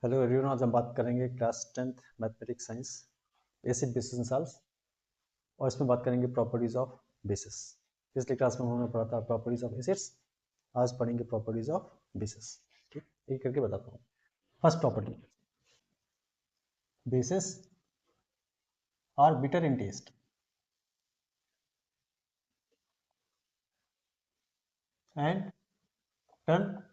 Hello everyone, आज हम बात करेंगे class 10th mathematics science acid basis and salts और इसमें बात करेंगे प्रॉपर्टीज ऑफ बेसिस। पिछली क्लास में हमने पढ़ा था प्रॉपर्टीज ऑफ एसिड्स, आज पढ़ेंगे प्रॉपर्टीज ऑफ बेसिस। ठीक, एक करके बताता हूँ। First property, bases are bitter in taste and turn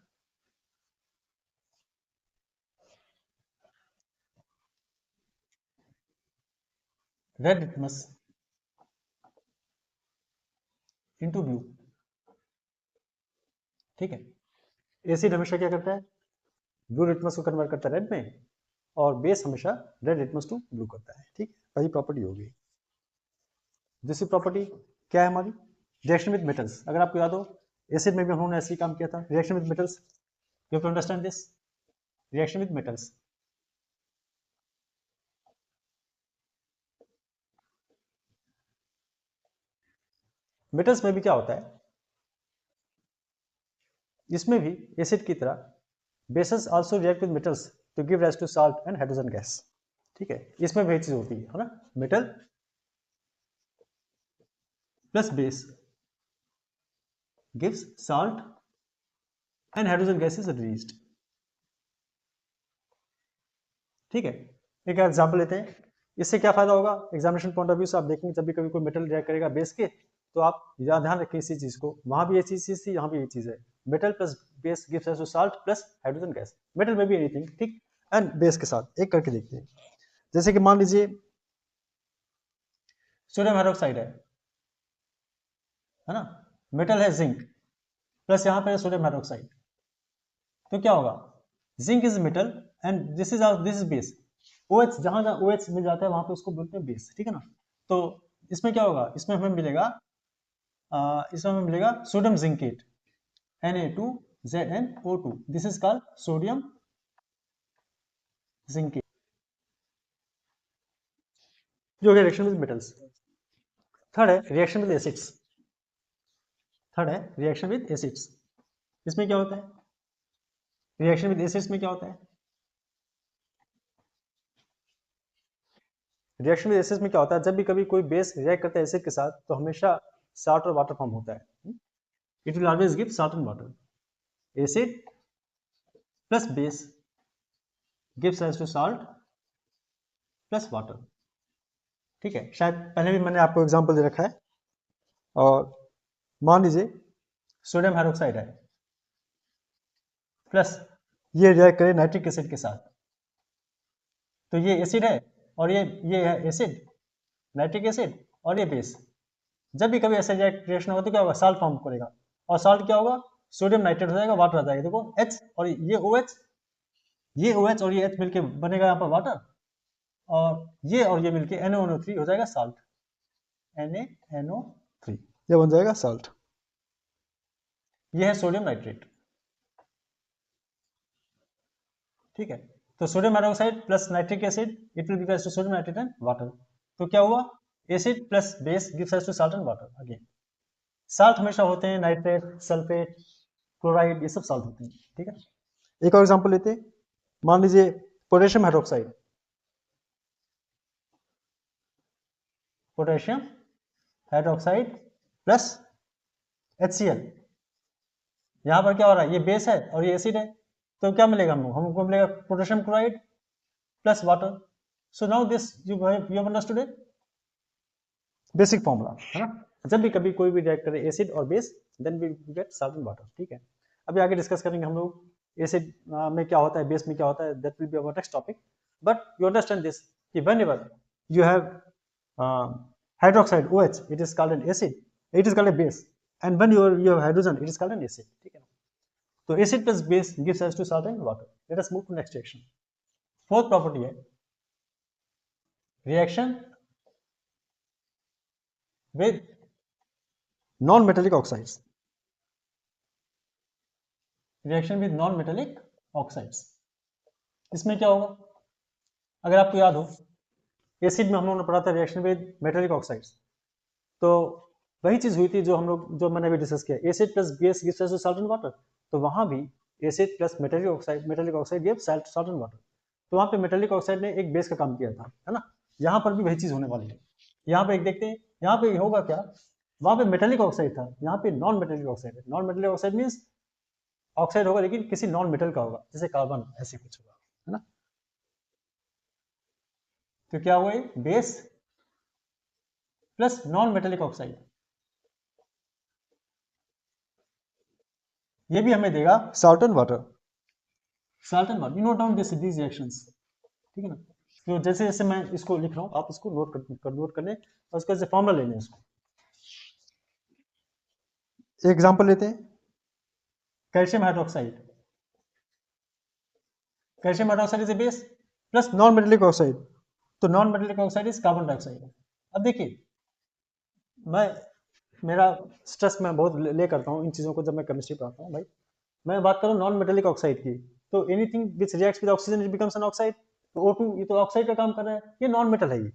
red litmus into blue. ठीक है, एसिड हमेशा क्या करता है, ब्लू लिटमस को कन्वर्ट करता है रेड में, और बेस हमेशा रेड लिटमस टू ब्लू करता है। ठीक, पहली प्रॉपर्टी होगी। दूसरी प्रॉपर्टी क्या है हमारी, रिएक्शन विद मेटल्स। अगर आपको याद हो, एसिड में भी हम लोगों ने ऐसे ही काम किया था, reaction with metals. You have to understand this, reaction with metals. Metals में भी क्या होता है, इसमें भी एसिड की तरह bases also react with metals to give rise to salt and hydrogen gas. ठीक है, इसमें वही चीज होती है ना, metal plus base gives salt and hydrogen gas is released. ठीक है, एक एग्जांपल लेते हैं। इससे क्या फायदा होगा एग्जामिनेशन पॉइंट ऑफ व्यू से, आप देखेंगे जब भी कभी कोई मेटल रिएक्ट करेगा बेस के, तो आप ध्यान रखें इसी चीज को। वहां भी ये चीज थी, यहाँ भी ये चीज है। Metal plus base gives rise to salt plus hydrogen gas. Metal में भी एनीथिंग, ठीक, एंड बेस के साथ एक करके देखते हैं। जैसे कि मान लीजिए सोडियम हाइड्रोक्साइड है ना, मेटल है जिंक, प्लस यहाँ पे सोडियम हाइड्रोक्साइड, तो क्या होगा, zinc is metal and this is base. OH जहां जहां OH मिल जाता है वहां पे उसको बोलते हैं बेस। ठीक है ना, तो इसमें क्या होगा, इसमें हमें मिलेगा sodium zincate Na2ZnO2। This is called sodium zincate, जो है रिएक्शन विद मेटल्स। थर्ड है रिएक्शन विद एसिड्स। इसमें क्या होता है, रिएक्शन विद एसिड्स में क्या होता है, रिएक्शन विद एसिड्स में क्या होता है, जब भी कभी कोई बेस रिएक्ट करता है एसिड के साथ, तो हमेशा साल्ट और वाटर फॉर्म होता है। It will always give salt and water. Acid plus base gives rise to salt plus water. ठीक है, शायद पहले भी मैंने आपको एग्जांपल दे रखा है। और मान लीजिए सोडियम हाइड्रोक्साइड है प्लस ये रिएक्ट करे नाइट्रिक एसिड के साथ, तो ये एसिड है और ये है एसिड, नाइट्रिक एसिड, और ये बेस। जब भी कभी ऐसा रिएक्शन होगा तो क्या होगा, साल्ट फॉर्म करेगा, और साल्ट क्या होगा, सोडियम नाइट्रेट हो जाएगा, वाटर आ जाएगा। देखो H और ये OH, ये OH और ये H मिलके बनेगा यहाँ पर वाटर, और ये मिलके NaNO3 हो जाएगा साल्ट। NaNO3 ये बन जाएगा साल्ट। ये है सोडियम नाइट्रेट। ठीक है, तो sodium hydroxide plus nitric acid it will give rise to sodium nitrate and water. तो क्या हुआ, acid plus base gives rise to salt and water. Again salt हमेशा होते हैं नाइट्रेट, सल्फेट, क्लोराइड, ये सब साल्ट होते हैं। ठीक है, एक और एग्जांपल लेते हैं। मान लीजिए पोटेशियम हाइड्रोक्साइड, प्लस HCl। यहां पर क्या हो रहा है, ये बेस है और ये एसिड है, तो क्या मिलेगा हमको मिलेगा potassium chloride plus water. So now this you have understood it, basic formula है ना। जब भी कभी कोई भी रिएक्ट करे एसिड और base, then we get salt and water. ठीक है, अभी आगे डिस्कस करेंगे हम लोग एसिड में क्या होता है, बेस में क्या होता है, that will be our next topic. But you understand this कि whenever you have hydroxide OH, it is called an acid, it is called a base, and when you have hydrogen, it is called an acid. ठीक है, तो acid plus base gives rise to salt and water. Let us move to next reaction. Fourth property है reaction with non-metallic oxides. Reaction with non metallic oxides, इसमें क्या होगा, अगर आपको याद हो एसिड में हम लोगों ने पढ़ा था रिएक्शन विद मेटेलिक ऑक्साइड्स, तो वही चीज हुई थी जो मैंने अभी डिस्कस किया, acid plus base gives rise to salt and water. तो वहां भी acid plus metallic oxide gives salt and water. तो वहाँ पे मेटेलिक ऑक्साइड ने एक बेस का काम किया था, है ना। यहाँ पर भी वही चीज़ होने वाली है। यहाँ पे एक देखते हैं, यहाँ पे होगा क्या, वहाँ पे मेटेलिक ऑक्साइड था, यहाँ पे नॉन मेटेलिक ऑक्साइड है। Non metallic oxide means oxide होगा लेकिन किसी नॉन मेटल का होगा, जैसे कार्बन, ऐसे कुछ होगा, है ना। तो क्या हुआ, ये base plus non metallic oxide, ये भी हमें देगा salt and water. Salt and water, you note down this these reactions, ठीक है ना। तो जैसे जैसे मैं इसको लिख रहा हूँ, आप इसको नोट कर लें और उसका जैसे फॉर्मूला ले लें इसको। एग्जांपल लेते हैं, calcium hydroxide, calcium hydroxide is a base plus non metallic oxide, तो non metallic oxide is carbon dioxide. अब देखिए, मैं मेरा स्ट्रेस मैं बहुत ले करता हूँ इन चीज़ों को जब मैं केमिस्ट्री पढ़ाता हूँ भाई। मैं बात करूँ नॉन मेटेलिक ऑक्साइड की, तो anything which reacts with oxygen it becomes N oxide. तो O2 ये तो ऑक्साइड का काम कर रहा है, ये नॉन मेटल है। ये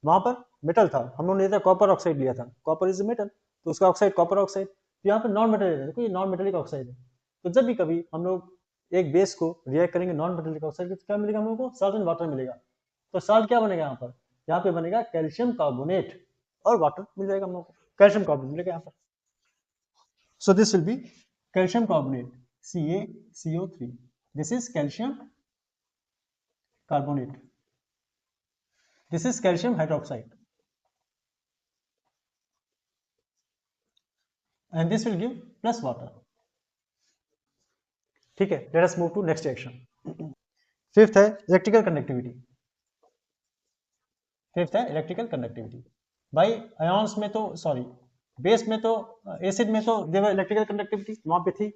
वहाँ पर मेटल था, हम लोगों ने लिया था कॉपर ऑक्साइड लिया था, कॉपर इज मेटल, तो उसका ऑक्साइड कॉपर ऑक्साइड। तो यहाँ पर नॉन मेटल है, देखो ये नॉन मेटेलिक ऑक्साइड है। तो जब भी कभी हम लोग एक बेस को रिएक्ट करेंगे नॉन मेटेलिक ऑक्साइड, तो क्या मिलेगा हम लोग को, सॉल्ट एंड वाटर मिलेगा। तो सॉल्ट क्या बनेगा यहाँ पर, यहाँ पे बनेगा कैल्शियम कार्बोनेट, और वाटर मिल जाएगा हम लोग को, कैल्शियम कार्बोनेट मिलेगा यहाँ पर। So this will be calcium carbonate, CaCO3. This is calcium carbonate. This is calcium hydroxide. And this will give plus water. ठीक है, let us move to next reaction. Fifth है इलेक्ट्रिकल कंडक्टिविटी। फिफ्थ है electrical conductivity. भाई ions में तो sorry base में तो acid में तो देवर इलेक्ट्रिकल कंडक्टिविटी वहाँ पे थी,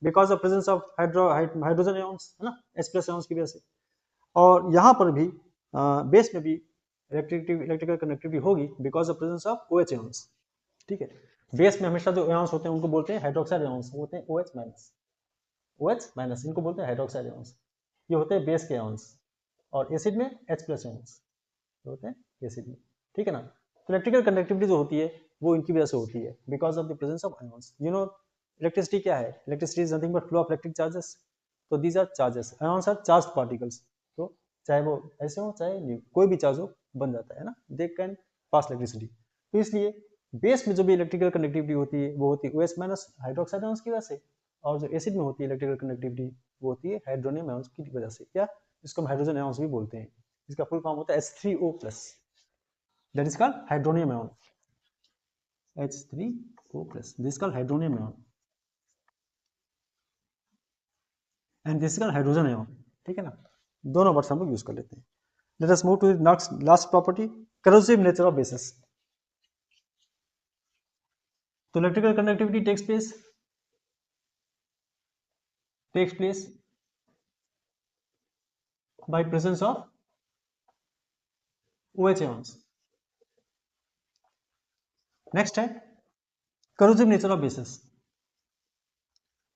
because of presence of hydrogen ions, है ना, H+ आयॉन्स की वजह से। और यहाँ पर भी बेस में भी इलेक्ट्रिकल कंडक्टिविटी होगी because of presence of OH ions. ठीक है, बेस में हमेशा जो आयॉन्स होते हैं उनको बोलते हैं हाइड्रोक्साइड आयॉन्स, होते हैं OH-, इनको बोलते हैं हाइड्रोक्साइड आयॉन्स, ये होते हैं बेस के आयॉन्स। और एसिड में H+ आयॉन्स होते हैं एसिड में, ठीक है ना। तो इलेक्ट्रिकल कंडक्टिविटी जो होती है वो इनकी वजह से होती है, because of the presence of ions. You know electricity क्या है, electricity is nothing but flow of electric charges. तो these are charges, ions are charge particles. तो चाहे वो ऐसे हो चाहे नहीं, कोई भी चार्ज हो बन जाता है ना, दे कैन पास इलेक्ट्रिसिटी। तो इसलिए बेस में जो भी इलेक्ट्रिकल कंडक्टिविटी होती है वो होती है OH- हाइड्रोक्साइड आयॉन्स की वजह से, और जो एसिड में होती है इलेक्ट्रिकल कंडक्टिविटी वो होती है हाइड्रोनियम आयॉन्स की वजह से, या इसको हम हाइड्रोजन आयॉन्स भी बोलते हैं। इसका फुल फॉर्म होता है H3O+, that is called hydronium ion, H3O+, this is called hydronium ion and this is called hydrogen ion, ठीक है ना। दोनों वर्ड्स हम लोग यूज कर लेते हैं। Let us move to next last property, corrosive nature of bases. तो electrical conductivity takes place by presence of OH ions। Next है corrosive nature of bases.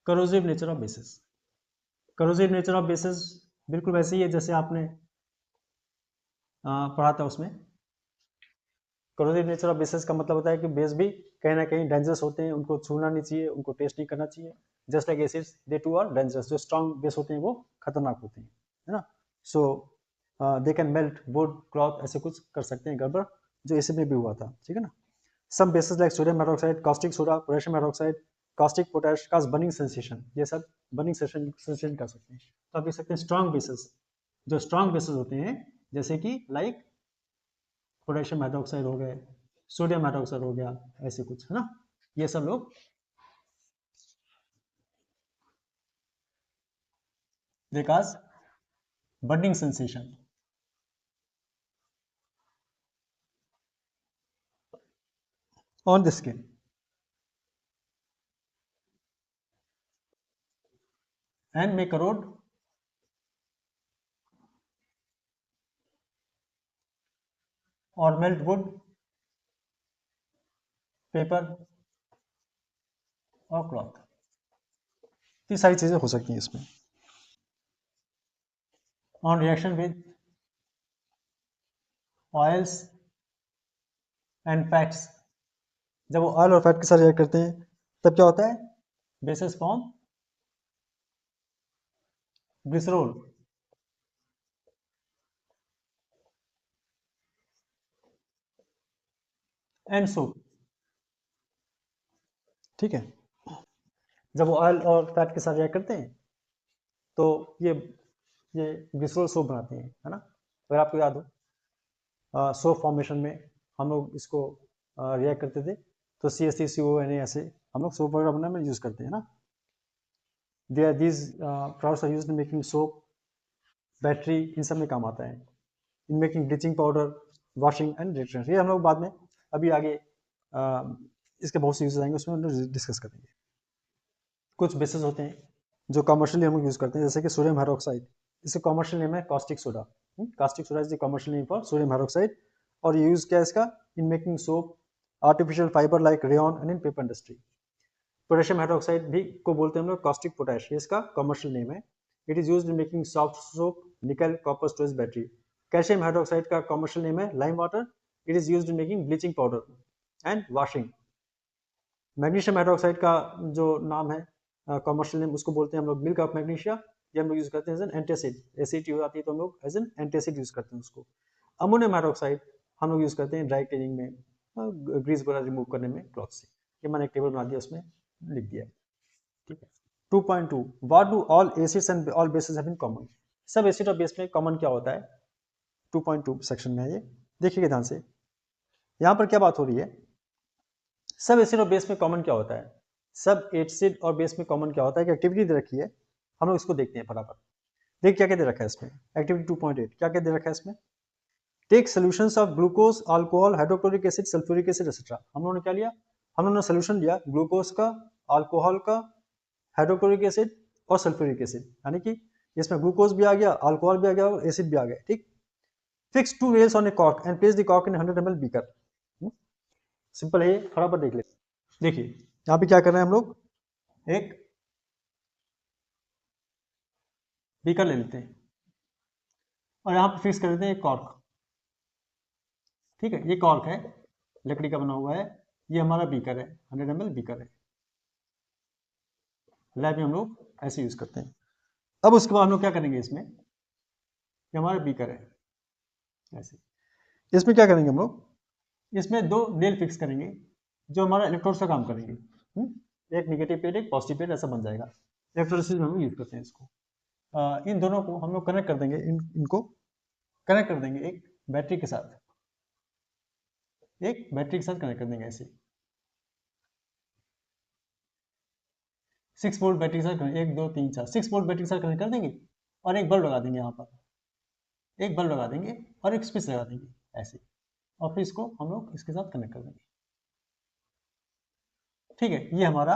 Corrosive nature of bases, corrosive nature of bases बिल्कुल वैसे ही है जैसे आपने पढ़ा था उसमें। करोसिव नेचर ऑफ बेसिस का मतलब होता है कि बेस भी कहीं ना कहीं डेंजरस होते हैं, उनको छूना नहीं चाहिए, उनको टेस्ट नहीं करना चाहिए। Just like acids they too are dangerous, जो स्ट्रॉन्ग बेस होते हैं वो खतरनाक होते हैं, है ना। So they can melt wood cloth, ऐसे कुछ कर सकते हैं गड़बड़, जो एसिड में भी हुआ था, ठीक है ना। Some bases like sodium hydroxide, caustic soda, potassium hydroxide, caustic potash cause burning sensation, ये सब बर्निंग सेंसेशन कर सकते हैं। तो आप देख सकते हैं स्ट्रॉन्ग बेसिस, जो स्ट्रॉन्ग बेसिस होते हैं जैसे कि लाइक पोटेशियम हाइड्रोक्साइड हो गए, सोडियम हाइड्रोक्साइड हो गया, ऐसे कुछ, है ना, ये सब लोग they cause burning sensation on the skin. And may corrode और मेल्ट वुड, पेपर और क्लॉथ, ये सारी चीजें हो सकती हैं इसमें। On reaction with oils and fats, जब वो ऑयल और फैट के साथ रिएक्ट करते हैं तब क्या होता है, basis form glycerol, and soap. ठीक है, जब वो ऑयल और फैट के साथ रिएक्ट करते हैं तो ये ग्लिसरॉल सोप बनाते हैं, है ना। अगर आपको याद हो सोप फॉर्मेशन में हम लोग इसको रिएक्ट करते थे तो CH3CONA ऐसे हम लोग सोप वगैरह बनाने में यूज़ करते हैं ना। these products are used in making soap, battery, इन सब में काम आता है, in making bleaching powder, washing and detergent. ये हम लोग बाद में अभी आगे इसके बहुत से यूजेस आएंगे, उसमें हम लोग डिस्कस करेंगे। कुछ बेसिस होते हैं जो कमर्शियली हम लोग यूज़ करते हैं, जैसे कि सोडियम हाइड्रोक्साइड, इसका कमर्शियल नेम है caustic soda. Caustic soda is the commercial name for sodium hydroxide. और ये यूज़ क्या है इसका, in making soap, artificial fibre like rayon and in paper industry. Potassium hydroxide भी को बोलते हैं हम लोग कास्टिक पोटैश, ये इसका कमर्शियल नेम है। It is used in making soft soap, nickel, copper storage battery. Calcium hydroxide का कमर्शियल नेम है lime water, it is used in making bleaching powder and washing. Magnesium hydroxide का जो नाम है commercial name, उसको बोलते हैं हम लोग मिल्क ऑफ मैग्नीशिया, ये हम लोग यूज करते हैं एज एन एंटासिड। एसिड हो जाती है तो हम लोग एज एन एंटासिड यूज करते हैं उसको। अमोनियम हाइड्रोक्साइड हम लोग यूज करते हैं ड्राई क्लीनिंग में, ग्रीस वगैरह रिमूव करने में क्लॉथ से। ये मैंने एक टेबल बना दिया, उसमें लिख दिया। ठीक है, 2.2 what do all acids and all basis have in common. सब एसिड और बेस में कॉमन क्या होता है, 2.2 सेक्शन में है ये, देखिएगा ध्यान से। यहाँ पर क्या बात हो रही है, सब एसिड और बेस में कॉमन क्या होता है, सब एसिड और बेस में कॉमन क्या होता है कि एक्टिविटी दे रखी है, हम लोग इसको देखते हैं फटाफट। देख क्या क्या दे रखा है इसमें, एक्टिविटी 2.8 क्या क्या दे रखा है इसमें। Take solutions of glucose, alcohol, hydrochloric acid, sulphuric acid etcetera. हम लोगों ने क्या लिया, हम लोगों ने सोल्यूशन लिया ग्लूकोज का, अल्कोहल का, हाइड्रोक्लोरिक एसिड और सल्फ्यूरिक एसिड, यानी कि इसमें ग्लूकोज भी आ गया, अल्कोहल भी आ गया और एसिड भी आ गया। ठीक, fix 2 nails on A cork and place the cork in 100 ml beaker. Simple है, फटाफट देख लेते। देखिए यहाँ पे क्या कर रहे हैं हम लोग, एक बीकर ले लेते हैं और यहाँ पे फिक्स कर देते हैं एक कॉर्क। ठीक है, ये कॉर्क है, लकड़ी का बना हुआ है, ये हमारा बीकर है, 100 ml बीकर है। लैब में हम लोग ऐसे यूज करते हैं। अब उसके बाद हम लोग क्या करेंगे, इसमें ये हमारा बीकर है ऐसे, इसमें क्या करेंगे हम लोग, इसमें 2 नेल फिक्स करेंगे जो हमारा इलेक्ट्रोड का काम करेंगे। एक नेगेटिव पेड, एक पॉजिटिव पेड, ऐसा बन जाएगा। इलेक्ट्रोलिसिस में हम यूज करते हैं इसको। इन दोनों को हम लोग कनेक्ट कर देंगे, इनको कनेक्ट कर देंगे एक बैटरी के साथ, एक बैटरी के साथ कनेक्ट कर देंगे ऐसे 6 वोल्ट बैटरी के साथ, 1 2 3 4 6 वोल्ट बैटरी के साथ कनेक्ट कर देंगे और एक बल्ब लगा देंगे यहाँ पर, एक बल्ब लगा देंगे और एक स्विच लगा देंगे ऐसे, और फिर इसको हम लोग इसके साथ कनेक्ट कर देंगे। ठीक है, ये हमारा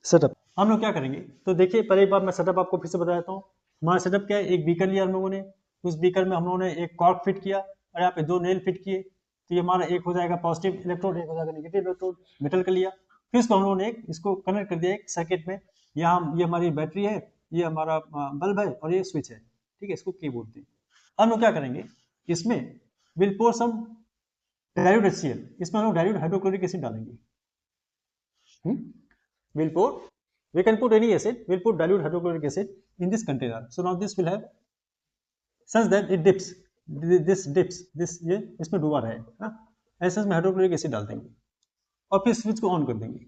सेटअप। हम लोग क्या करेंगे, तो देखिए पहले एक बार मैं सेटअप आपको फिर से बता देता हूँ। हमारा सेटअप क्या है, एक बीकर लिया हम लोगों ने, उस बीकर में हम लोगों ने एक कॉर्क फिट किया और यहाँ पे 2 नेल फिट किए, तो ये हमारा एक हो जाएगा पॉजिटिव इलेक्ट्रोड, एक हो जाएगा नेगेटिव इलेक्ट्रोड, मेटल का लिया। फिर इसको हम लोगों ने इसको कनेक्ट कर दिया एक सर्किट में, यहाँ ये हमारी बैटरी है, ये हमारा बल्ब है और ये स्विच है। ठीक है, इसको की बोलते हैं। हम लोग क्या करेंगे, इसमें will pour some dilute HCl, इसमें हम लोग डाइल्यूट हाइड्रोक्लोरिक एसिड डालेंगे। We'll put, we can put any acid, we'll put dilute hydrochloric acid in this container. So now this will have such that it dips, this dips, this ये इसमें डूबा रहे ना, ऐसे में हाइड्रोक्लोरिक एसिड डाल देंगे और फिर स्विच को ऑन कर देंगे।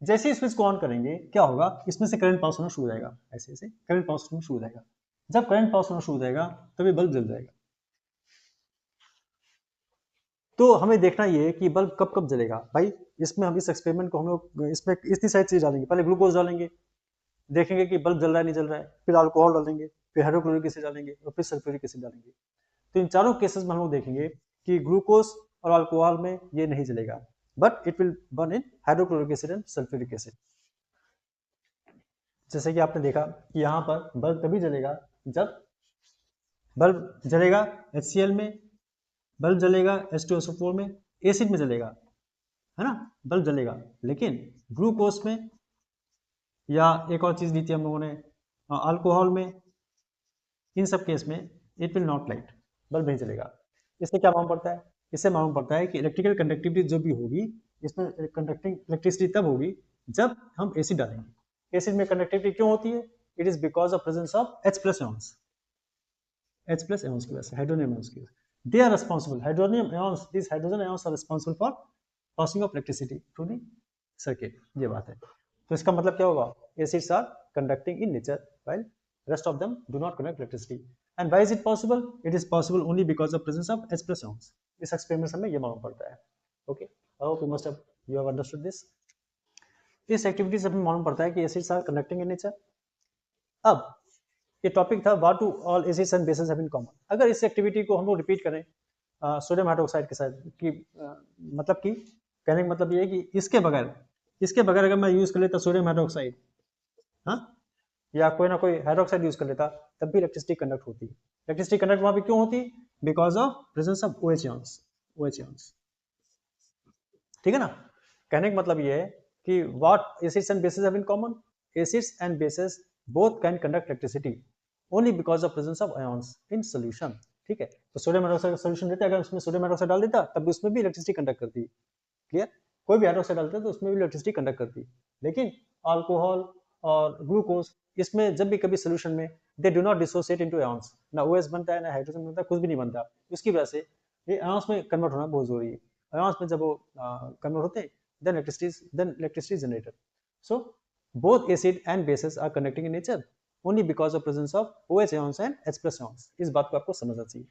जैसे ही स्विच को ऑन करेंगे क्या होगा, इसमें से करंट पास होना शुरू हो जाएगा, ऐसे ऐसे करंट पास होना शुरू हो जाएगा। जब करंट पास होना शुरू हो जाएगा तभी बल्ब जल जाएगा। तो हमें देखना ये है कि बल्ब कब कब जलेगा भाई। इसमें हम इस एक्सपेरिमेंट को हम लोग इसमें इतनी सारी चीज डालेंगे, पहले ग्लूकोज डालेंगे, देखेंगे कि बल्ब जल रहा है नहीं जल रहा है, फिर अल्कोहल डालेंगे, फिर हाइड्रोक्लोरिक एसिड डालेंगे और फिर सल्फ्यूरिक एसिड डालेंगे। तो इन चारों केसेस में हम लोग देखेंगे कि ग्लूकोज और अल्कोहल में ये नहीं जलेगा, but it will burn in hydrochloric acid and sulphuric acid. जैसे कि आपने देखा कि यहाँ पर बल्ब तभी जलेगा जब बल्ब जलेगा HCl में, बल्ब जलेगा H2SO4 में, एसिड में जलेगा, है ना, बल्ब जलेगा। लेकिन ग्लूकोज में या एक और चीज दी थी हम लोगों ने अल्कोहल में, इन सब केस में it will not light, bulb नहीं जलेगा। इससे क्या मालूम पड़ता है, इससे मालूम पड़ता है कि इलेक्ट्रिकल कंडक्टिविटी जो भी होगी, इसमें कंडक्टिंग इलेक्ट्रिसिटी तब होगी जब हम एसिड डालेंगे। एसिड में कंडक्टिविटी क्यों होती है, it is because of presence of H+ ions, H+ ions की वजह से, हाइड्रोजन आयंस की वजह से। they are responsible, hydrogen ions, these hydrogen ions are responsible for passing of electricity through the circuit. ये बात है. तो इसका मतलब क्या होगा? Acids are conducting in nature while rest of them do not conduct electricity. And why is it possible? It is possible only because of presence of H plus ions. इस experiment से हमें ये मालूम पड़ता है. Okay, I hope you have understood this. इस activity से हमें मालूम पड़ता है कि acids are conducting in nature. अब ये टॉपिक था what to all acids and bases have in common. अगर इस एक्टिविटी को हम लोग रिपीट करें सोडियम हाइड्रोक्साइड के साथ कि मतलब कि कहने का मतलब ये है कि इसके बगैर अगर मैं यूज कर लेता सोडियम हाइड्रोक्साइड, हाँ, या कोई ना कोई हाइड्रोक्साइड यूज कर लेता, तब भी इलेक्ट्रिसिटी कंडक्ट होती. इलेक्ट्रिसिटी कंडक्ट वहां पे क्यों होती? Because of presence of OH ions. ठीक है ना. कहने का मतलब ये है कि what acids and bases have in common. Acids and bases both can conduct electricity only because of presence of ions in solution. ठीक है. तो सोडियम हाइड्रोक्साइड का सॉल्यूशन लेते, अगर उसमें सोडियम हाइड्रोक्साइड डाल देता तब भी उसमें भी इलेक्ट्रिसिटी कंडक्ट करती. क्लियर. कोई भी हाइड्रोक्साइड डालता तो उसमें भी इलेक्ट्रिसिटी कंडक्ट करती. लेकिन अल्कोहल और ग्लूकोज, इसमें जब भी कभी सोल्यूशन में they do not dissociate into ions, ना OH बनता है ना हाइड्रोजन बनता है, कुछ भी नहीं बनता. इसकी वजह से ये आयंस में कन्वर्ट होना बहुत जरूरी है. आयंस में जब वो कन्वर्ट होते हैं then electricity is generated. So both acid and bases are conducting in nature only because of presence of OH ions and H plus ions. इस बात को आपको समझना चाहिए.